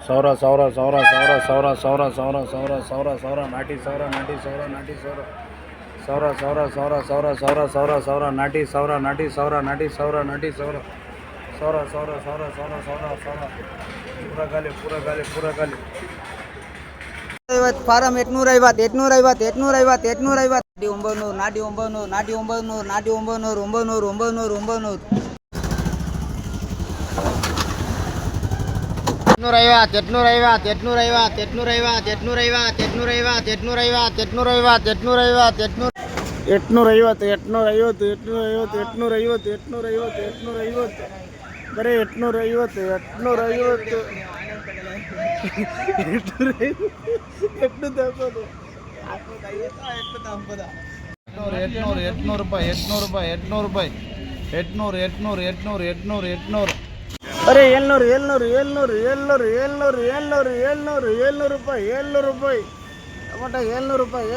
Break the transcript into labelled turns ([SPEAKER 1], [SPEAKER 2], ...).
[SPEAKER 1] ಸೌರ ಸೌರ ಸೌರ ಸೌರ ಸೌರ ಸೌರ ಸೌರ ಸೌರ ಸೌರ ಸೌರ ನಾಟಿ ಸೌರ ನಾಟಿ ಸೌರ ನಾಟಿ ಸೌರ ಸೌರ ಸೌರ ಸೌರ ಸೌರ ಸೌರ ಸೌರ ಸೌರ ನಾಟಿ ಸೌರ ನಾಟಿ ಸೌರ ನಾಟಿ ಸೌರ ನಾಟಿ ಸೌರ ಸೌರ ಸೌರ ಸೌರ ಸೌರ ಸೌರ ಸೌರ ಪೂರ ಗಾಲಿ
[SPEAKER 2] ಫಾರಂ 850 ನಾಟಿ
[SPEAKER 1] 850 ಬರೀ 850 ಅರೆ 700 ರೂಪಾಯಿ ಟೊಮಟ 700 ರೂಪಾಯಿ